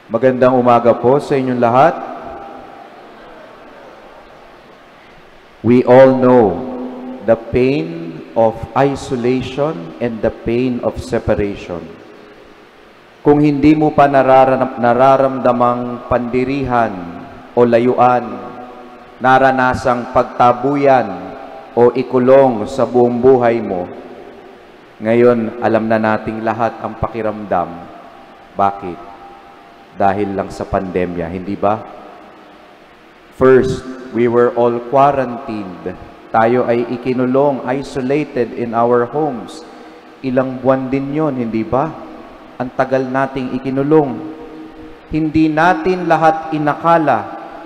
Magandang umaga po sa inyong lahat. We all know the pain of isolation and the pain of separation. Kung hindi mo pa nararamdamang pandirihan o layuan, naranasang pagtabuyan o ikulong sa buong buhay mo, ngayon alam na nating lahat ang pakiramdam. Bakit? Dahil lang sa pandemya, hindi ba? First, we were all quarantined. Tayo ay ikinulong, isolated in our homes. Ilang buwan din yon, hindi ba? Ang tagal nating ikinulong. Hindi natin lahat inakala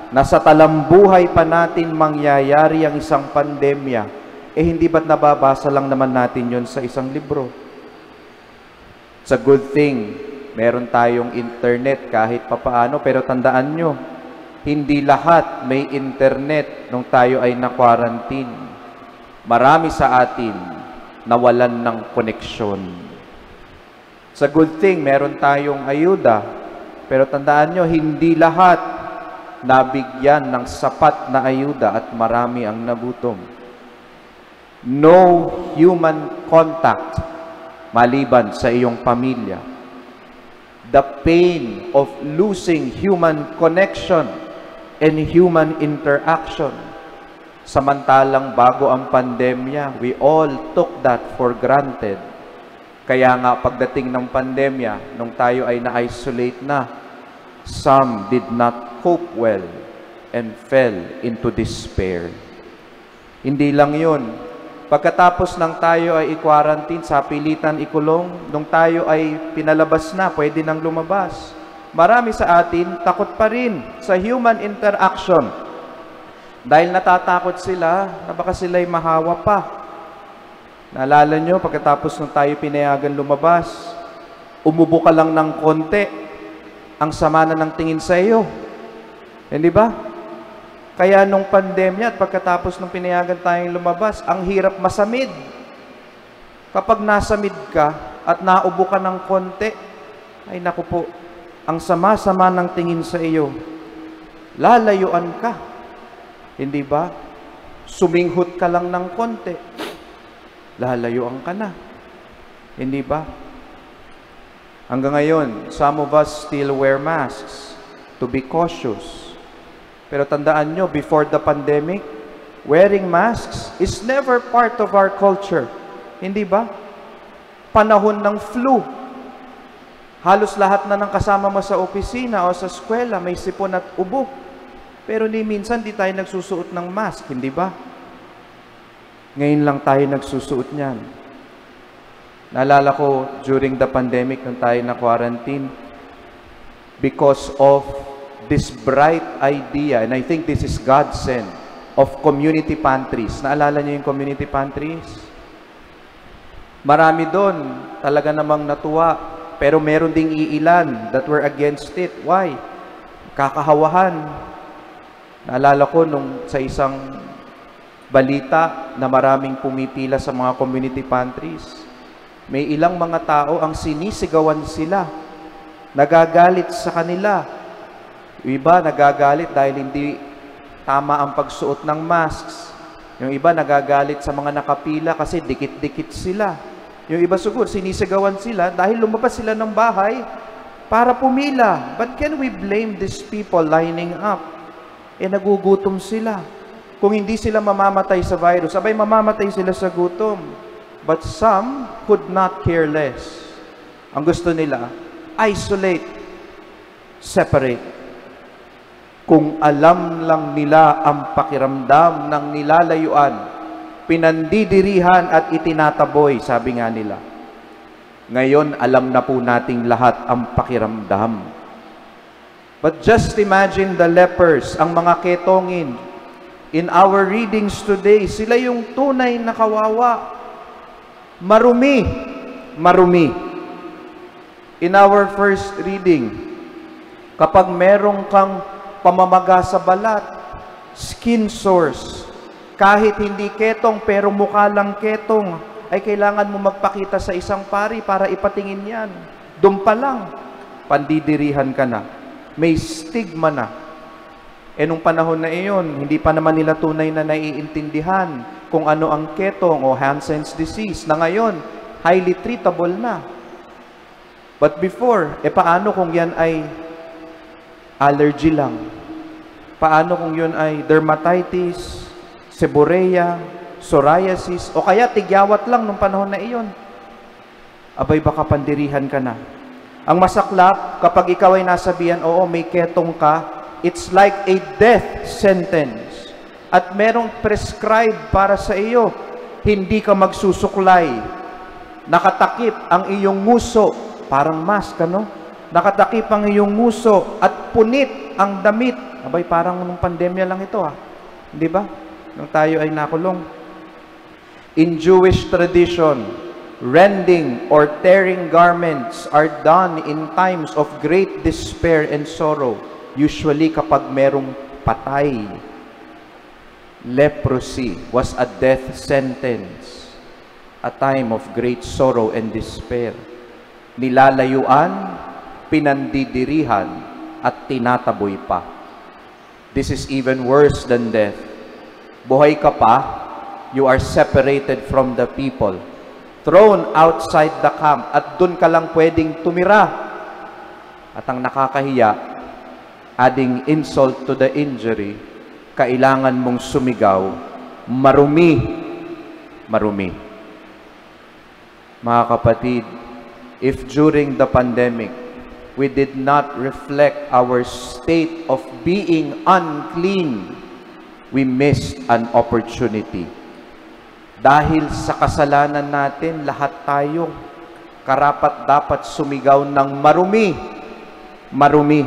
na sa talambuhay pa natin mangyayari ang isang pandemya. Hindi ba't nababasa lang naman natin yon sa isang libro? It's a good thing. Meron tayong internet kahit papaano, pero tandaan nyo, hindi lahat may internet nung tayo ay na-quarantine. Marami sa atin nawalan ng koneksyon. It's a good thing, meron tayong ayuda, pero tandaan nyo, hindi lahat nabigyan ng sapat na ayuda at marami ang nagutom. No human contact maliban sa iyong pamilya. The pain of losing human connection and human interaction. Samantalang bago ang pandemya, we all took that for granted. Kaya nga pagdating ng pandemya, nung tayo ay na-isolate na, some did not cope well and fell into despair. Hindi lang yun. Pagkatapos ng tayo ay i-quarantine, sa pilitan ikulong, nung tayo ay pinalabas na, pwede nang lumabas. Marami sa atin, takot pa rin sa human interaction. Dahil natatakot sila, na baka sila'y mahawa pa. Naalala nyo, pagkatapos nung tayo pinayagan lumabas, umubo ka lang ng konti, ang sama na ng tingin sa iyo. Hindi ba? Kaya nung pandemya at pagkatapos nung pinayagan tayong lumabas, ang hirap masamid. Kapag nasamid ka at naubo ka ng konti, ay naku po, ang sama-sama ng tingin sa iyo. Lalayuan ka. Hindi ba? Suminghot ka lang ng konti. Lalayuan ka na. Hindi ba? Hanggang ngayon, some of us still wear masks to be cautious. Pero tandaan nyo, before the pandemic, wearing masks is never part of our culture. Hindi ba? Panahon ng flu. Halos lahat na ng kasama mo sa opisina o sa eskwela, may sipon at ubo. Pero ni minsan di tayo nagsusuot ng mask, hindi ba? Ngayon lang tayo nagsusuot niyan. Naalala ko, during the pandemic, nung tayo na quarantine, because of this bright idea, and I think this is God sent, of community pantries. Naalala niyo yung community pantries? Marami doon, talaga namang natuwa, pero meron ding iilan that were against it. Why? Kakahawahan. Naalala ko nung sa isang balita na maraming pumipila sa mga community pantries, may ilang mga tao ang sinisigawan sila, nagagalit sa kanila. Yung iba nagagalit dahil hindi tama ang pagsuot ng masks. Yung iba nagagalit sa mga nakapila kasi dikit-dikit sila. Yung iba siguro sinisigawan sila dahil lumabas sila ng bahay para pumila. But can we blame these people lining up? Nagugutom sila. Kung hindi sila mamamatay sa virus, abay mamamatay sila sa gutom. But some could not care less. Ang gusto nila, isolate, separate. Kung alam lang nila ang pakiramdam ng nilalayuan, pinandidirihan at itinataboy, sabi nga nila. Ngayon, alam na po nating lahat ang pakiramdam. But just imagine the lepers, ang mga ketongin. In our readings today, sila yung tunay na kawawa. Marumi. Marumi. In our first reading, kapag merong kang pamamaga sa balat, skin sores, kahit hindi ketong pero mukha lang ketong, ay kailangan mo magpakita sa isang pari para ipatingin yan. Doon pa lang, pandidirihan ka na. May stigma na. Nung panahon na iyon, hindi pa naman nila tunay na naiintindihan kung ano ang ketong o Hansen's disease na ngayon, highly treatable na. But before, paano kung yan ay allergy lang? Paano kung yun ay dermatitis, seborrhea, psoriasis, o kaya tigyawat lang nung panahon na iyon? Abay, baka pandirihan ka na. Ang masaklap, kapag ikaw ay nasabihan, oo, may ketong ka, it's like a death sentence. At merong prescribed para sa iyo. Hindi ka magsusuklay. Nakatakip ang iyong nguso. Parang mask, ano? Nakatakip ang iyong nguso at punit ang damit. Abay, parang nung pandemya lang ito, Hindi ba? Nung tayo ay nakulong. In Jewish tradition, rending or tearing garments are done in times of great despair and sorrow. Usually kapag merong patay. Leprosy was a death sentence. A time of great sorrow and despair. Nilalayuan, pinandidirihan, at tinataboy pa. This is even worse than death. Buhay ka pa, you are separated from the people. Thrown outside the camp, at dun ka lang pwedeng tumira. At ang nakakahiya, adding insult to the injury, kailangan mong sumigaw, marumi, marumi. Mga kapatid, if during the pandemic, we did not reflect our state of being unclean, we missed an opportunity. Dahil sa kasalanan natin, lahat tayo karapat dapat sumigaw ng marumi, marumi.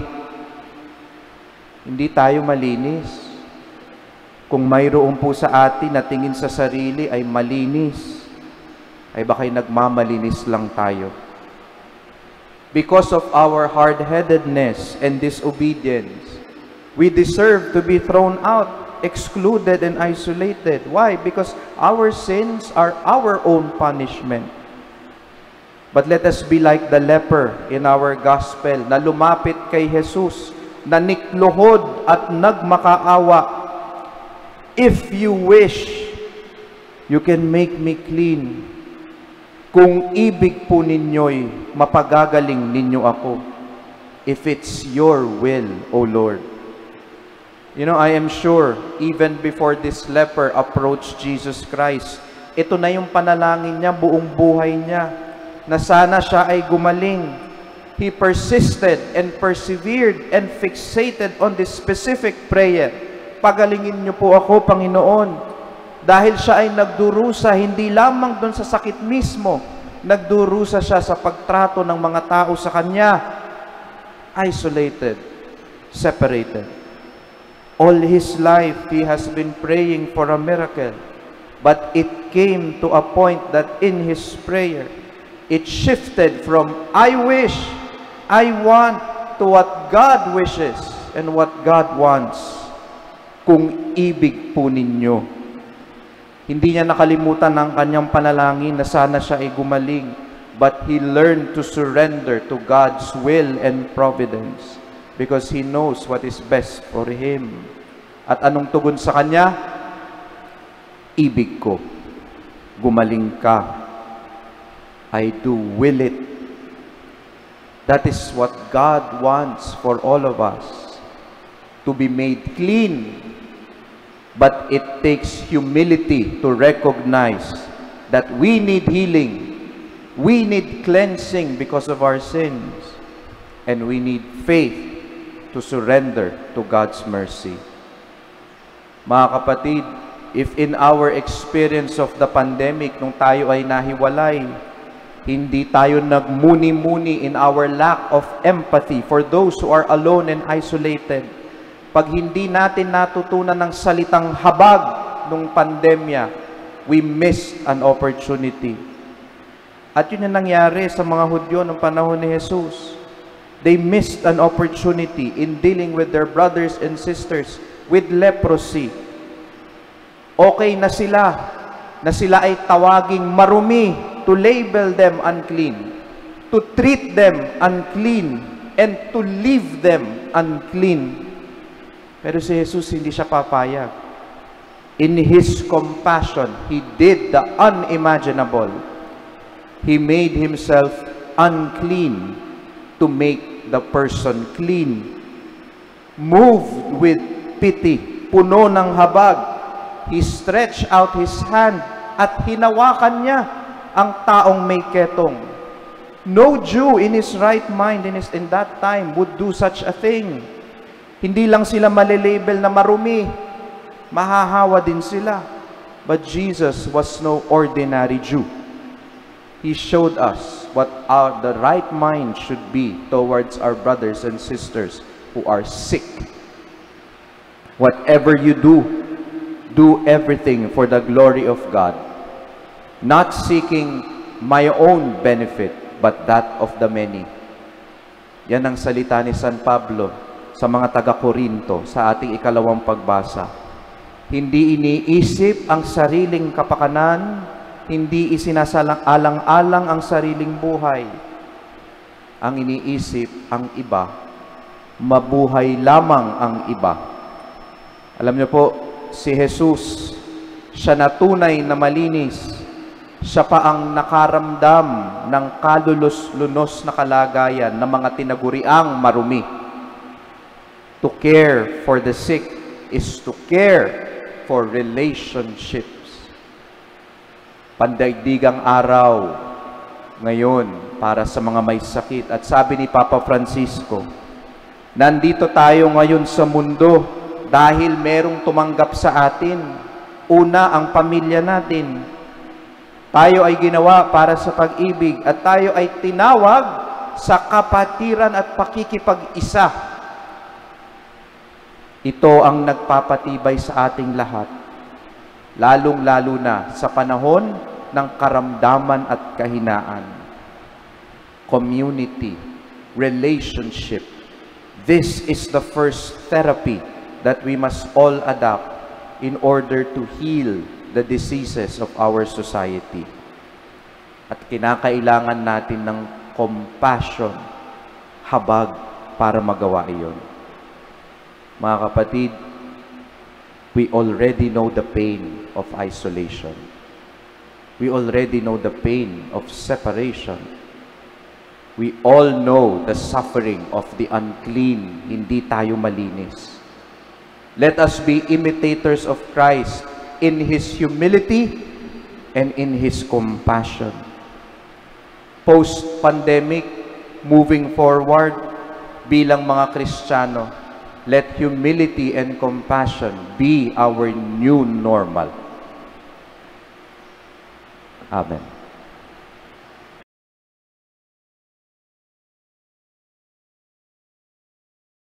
Hindi tayo malinis. Kung mayroon po sa atin na tingin sa sarili ay malinis, ay baka'y nagmamalinis lang tayo. Because of our hard-headedness and disobedience, we deserve to be thrown out, excluded and isolated. Why? Because our sins are our own punishment. But let us be like the leper in our gospel na lumapit kay Jesus, na nikluhod at nagmakaawa. If you wish, you can make me clean. Kung ibig po ninyo'y mapagagaling ninyo ako. If it's your will, O Lord. You know, I am sure, even before this leper approached Jesus Christ, ito na yung panalangin niya, buong buhay niya, na sana siya ay gumaling. He persisted and persevered and fixated on this specific prayer. Pagalingin niyo po ako, Panginoon. Dahil siya ay nagdurusa, hindi lamang doon sa sakit mismo, nagdurusa siya sa pagtrato ng mga tao sa kanya. Isolated, separated. All his life, he has been praying for a miracle. But it came to a point that in his prayer, it shifted from, I wish, I want, to what God wishes and what God wants. Kung ibig po ninyo. Hindi niya nakalimutan ang kanyang panalangin na sana siya ay gumaling. But he learned to surrender to God's will and providence. Because he knows what is best for him. At anong tugon sa kanya? Ibig ko. Gumaling ka. I do will it. That is what God wants for all of us. To be made clean. But it takes humility to recognize that we need healing. We need cleansing because of our sins. And we need faith to surrender to God's mercy. Mga kapatid, if in our experience of the pandemic, nung tayo ay nahiwalay, hindi tayo nagmuni-muni in our lack of empathy for those who are alone and isolated, pag hindi natin natutunan ng salitang habag nung pandemya, we missed an opportunity. At yun yung nangyari sa mga Hudyo ng panahon ni Jesus. They missed an opportunity in dealing with their brothers and sisters with leprosy. Okay na sila ay tawaging marumi, to label them unclean, to treat them unclean, and to leave them unclean. Pero si Jesus hindi siya papayag. In His compassion, He did the unimaginable. He made Himself unclean to make the person clean. Moved with pity, puno ng habag, He stretched out His hand at hinawakan niya ang taong may ketong. No Jew in his right mind in that time would do such a thing. Hindi lang sila malilabel na marumi, mahahawa din sila. But Jesus was no ordinary Jew. He showed us what the right mind should be towards our brothers and sisters who are sick. Whatever you do, do everything for the glory of God, not seeking my own benefit, but that of the many. Yan ang salita ni San Pablo sa mga taga-Korinto sa ating ikalawang pagbasa. Hindi iniisip ang sariling kapakanan, hindi isinasalang-alang-alang ang sariling buhay. Ang iniisip ang iba, mabuhay lamang ang iba. Alam niyo po, si Jesus, siya na tunay na malinis. Siya pa ang nakaramdam ng kalulos-lunos na kalagayan ng mga tinaguriang marumi. To care for the sick is to care for relationships. Pandaigdigang araw ngayon para sa mga may sakit. At sabi ni Papa Francisco, nandito tayo ngayon sa mundo dahil merong tumanggap sa atin. Una, ang pamilya natin. Tayo ay ginawa para sa pag-ibig at tayo ay tinawag sa kapatiran at pakikipag-isa. Ito ang nagpapatibay sa ating lahat, lalong-lalo na sa panahon ng karamdaman at kahinaan. Community, relationship. This is the first therapy that we must all adopt in order to heal the diseases of our society. At kinakailangan natin ng compassion, habag para magawa iyon. Mga kapatid, we already know the pain of isolation. We already know the pain of separation. We all know the suffering of the unclean, hindi tayo malinis. Let us be imitators of Christ in His humility and in His compassion. Post-pandemic, moving forward, bilang mga Kristiyano, let humility and compassion be our new normal. Amen.